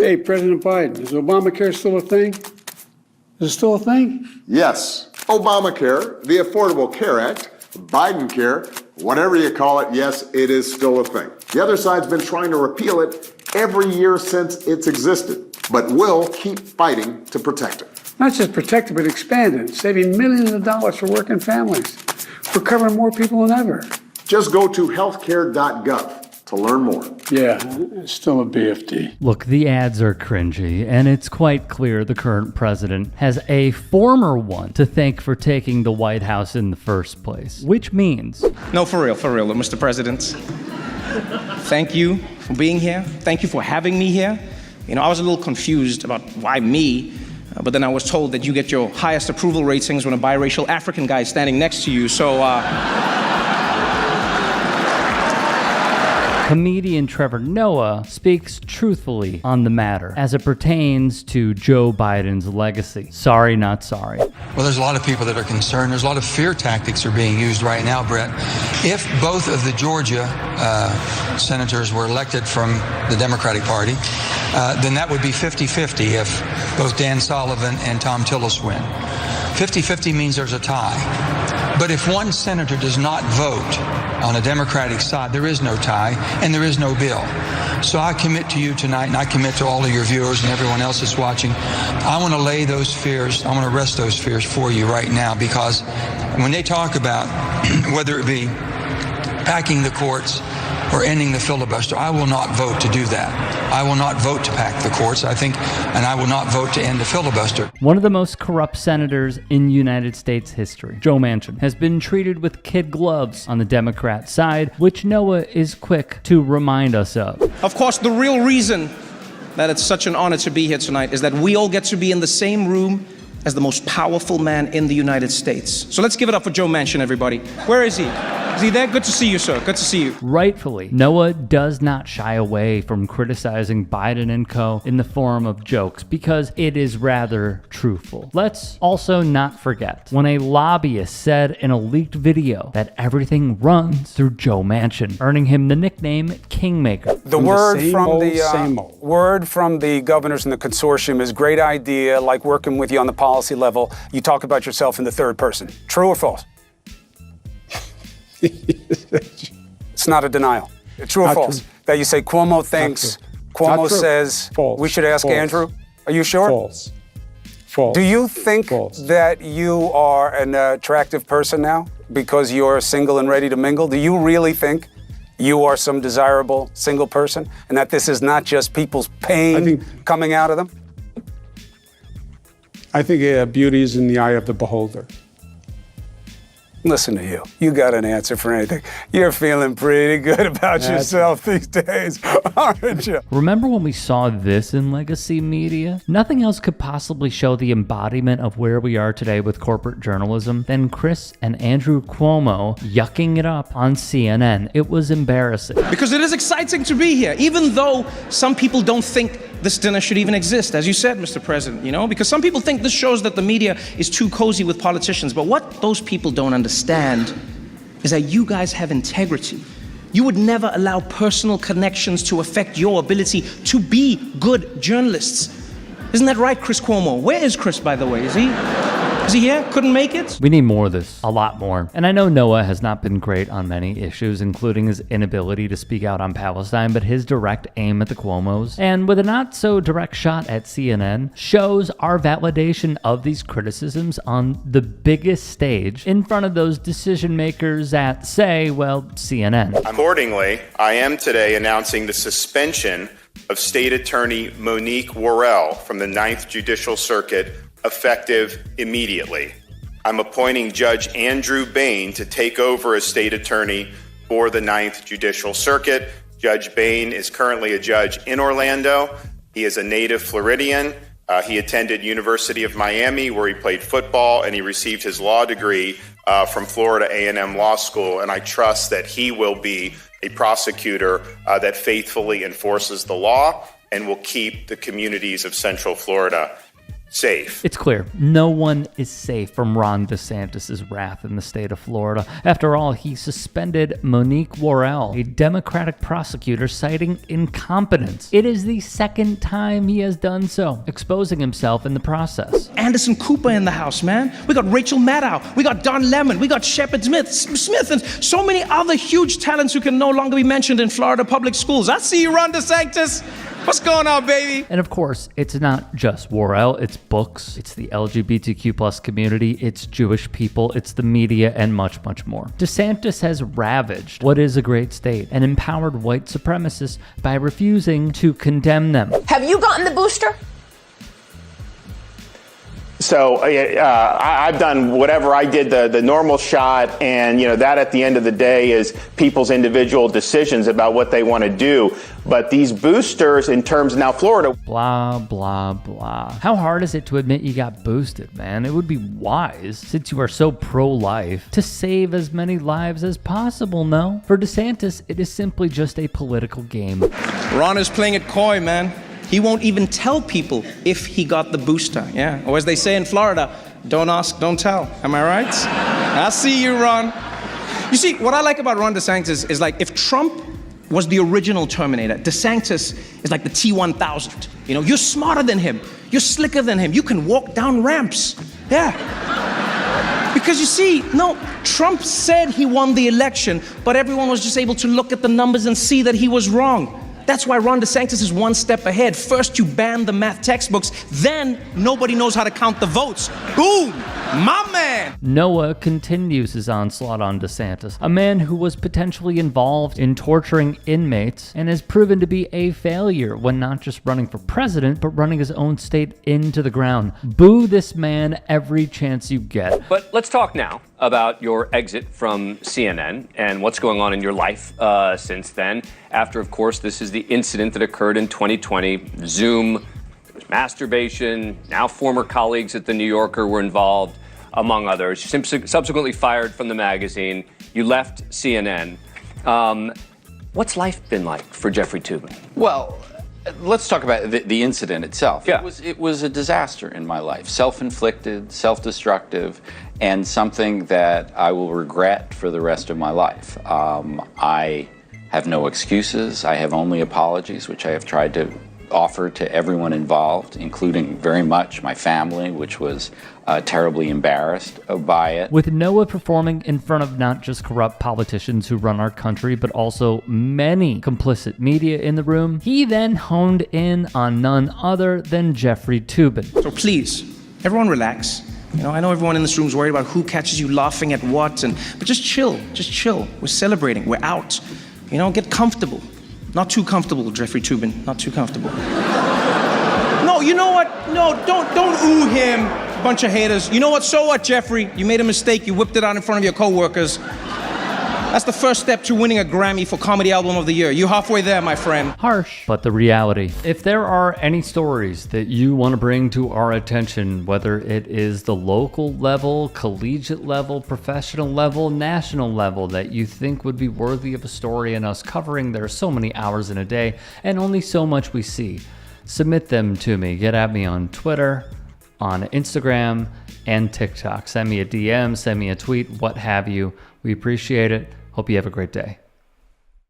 Hey, President Biden, is Obamacare still a thing? Is it still a thing? Yes. Obamacare, the Affordable Care Act, Biden Care, whatever you call it, yes, it is still a thing. The other side's been trying to repeal it every year since it's existed, but will keep fighting to protect it. Not just protect it, but expand it, saving millions of dollars for working families. We're covering more people than ever. Just go to healthcare.gov to learn more. Yeah, it's still a BFD. Look, the ads are cringy, and it's quite clear the current president has a former one to thank for taking the White House in the first place, which means... No, for real, Mr. President. Thank you for being here. Thank you for having me here. You know, I was a little confused about why me, but then I was told that you get your highest approval ratings when a biracial African guy is standing next to you, so, Comedian Trevor Noah speaks truthfully on the matter as it pertains to Joe Biden's legacy. Sorry, not sorry. Well, there's a lot of people that are concerned. There's a lot of fear tactics are being used right now, Brett. If both of the Georgia senators were elected from the Democratic Party, then that would be 50-50 if both Dan Sullivan and Tom Tillis win. 50-50 means there's a tie. But if one senator does not vote on a Democratic side, there is no tie and there is no bill. So I commit to you tonight, and I commit to all of your viewers and everyone else that's watching, I want to lay those fears, I want to rest those fears for you right now, because when they talk about whether it be packing the courts or ending the filibuster, I will not vote to do that. I will not vote to pack the courts, I think, and I will not vote to end the filibuster. One of the most corrupt senators in United States history, Joe Manchin, has been treated with kid gloves on the Democrat side, which Noah is quick to remind us of. of course, the real reason that it's such an honor to be here tonight is that we all get to be in the same room as the most powerful man in the United States. So let's give it up for Joe Manchin, everybody. Where is he? Is he there? Good to see you, sir. Good to see you. Rightfully, Noah does not shy away from criticizing Biden and co. in the form of jokes because it is rather truthful. Let's also not forget when a lobbyist said in a leaked video that everything runs through Joe Manchin, earning him the nickname Kingmaker. The word from the governors and the consortium is great idea, like working with you on the policy level. You talk about yourself in the third person. True or false? It's not a denial. True or false? That you say Cuomo thinks, Cuomo says, false. We should ask Andrew. Are you sure? False. False. Do you think False. that you are an attractive person now because you're single and ready to mingle? Do you really think you are some desirable single person and that this is not just people's pain coming out of them? I think beauty is in the eye of the beholder. Listen to you. You got an answer for anything. You're feeling pretty good about yourself these days, aren't you? Remember when we saw this in legacy media? Nothing else could possibly show the embodiment of where we are today with corporate journalism than Chris and Andrew Cuomo yucking it up on CNN. It was embarrassing. Because it is exciting to be here, even though some people don't think this dinner should even exist, as you said, Mr. President, you know, because some people think this shows that the media is too cozy with politicians. But what those people don't understand is that you guys have integrity. You would never allow personal connections to affect your ability to be good journalists. Isn't that right, Chris Cuomo? Where is Chris, by the way? Is he here? Couldn't make it? We need more of this, a lot more. And I know Noah has not been great on many issues, including his inability to speak out on Palestine, but his direct aim at the Cuomos, and with a not so direct shot at CNN, shows our validation of these criticisms on the biggest stage in front of those decision makers at, say, well, CNN. Accordingly, I am today announcing the suspension of State Attorney Monique Worrell from the 9th Judicial Circuit effective immediately. I'm appointing Judge Andrew Bain to take over as state attorney for the 9th Judicial Circuit. Judge Bain is currently a judge in Orlando. He is a native Floridian. He attended University of Miami, where he played football, and he received his law degree from Florida A&M Law School. And I trust that he will be a prosecutor that faithfully enforces the law and will keep the communities of Central Florida safe. It's clear, no one is safe from Ron DeSantis' wrath in the state of Florida. After all, he suspended Monique Worrell, a Democratic prosecutor, citing incompetence. It is the second time he has done so, exposing himself in the process. Anderson Cooper in the house, man. We got Rachel Maddow. We got Don Lemon. We got Shepard Smith, and so many other huge talents who can no longer be mentioned in Florida public schools. I see you, Ron DeSantis. What's going on, baby? And of course, it's not just Worrell, it's books, it's the LGBTQ plus community, it's Jewish people, it's the media, and much, much more. DeSantis has ravaged what is a great state and empowered white supremacists by refusing to condemn them. Have you gotten the booster? So I've done whatever I did, the normal shot, and that at the end of the day is people's individual decisions about what they want to do. But these boosters, in terms now Florida, blah, blah, blah. How hard is it to admit you got boosted, man? It would be wise, since you are so pro-life, to save as many lives as possible, no? For DeSantis, it is simply just a political game. Ron is playing it coy, man. He won't even tell people if he got the booster, yeah? Or as they say in Florida, don't ask, don't tell. Am I right? I see you, Ron. You see, what I like about Ron DeSantis is like, if Trump was the original Terminator, DeSantis is like the T-1000. You're smarter than him. You're slicker than him. You can walk down ramps. Yeah. Because you see, no, Trump said he won the election, but everyone was just able to look at the numbers and see that he was wrong. That's why Ron DeSantis is one step ahead. First, you ban the math textbooks, then nobody knows how to count the votes. Boom! My man! Noah continues his onslaught on DeSantis, a man who was potentially involved in torturing inmates and has proven to be a failure when not just running for president, but running his own state into the ground. Boo this man every chance you get. But let's talk now about your exit from CNN and what's going on in your life since then. After, of course, this is the incident that occurred in 2020, Zoom, masturbation, now former colleagues at The New Yorker were involved, among others. You subsequently fired from the magazine. You left CNN. What's life been like for Jeffrey Toobin? Well, let's talk about the incident itself. Yeah. It was a disaster in my life, self-inflicted, self-destructive, and something that I will regret for the rest of my life. I have no excuses. I have only apologies, which I have tried to offer to everyone involved, including very much my family, which was terribly embarrassed by it. With Noah performing in front of not just corrupt politicians who run our country, but also many complicit media in the room, he then honed in on none other than Jeffrey Toobin. So please, everyone relax. I know everyone in this room is worried about who catches you laughing at what, but just chill. We're celebrating, we're out. Get comfortable. Not too comfortable, Jeffrey Toobin, not too comfortable. No, you know what? No, don't ooh him, bunch of haters. You know what, so what, Jeffrey? You made a mistake, you whipped it out in front of your coworkers. That's the first step to winning a Grammy for Comedy Album of the Year. You're halfway there, my friend. Harsh, but the reality. If there are any stories that you want to bring to our attention, whether it is the local level, collegiate level, professional level, national level, that you think would be worthy of a story and us covering, there are so many hours in a day and only so much we see. Submit them to me. Get at me on Twitter, on Instagram, and TikTok. Send me a DM, send me a tweet, what have you. We appreciate it. Hope you have a great day.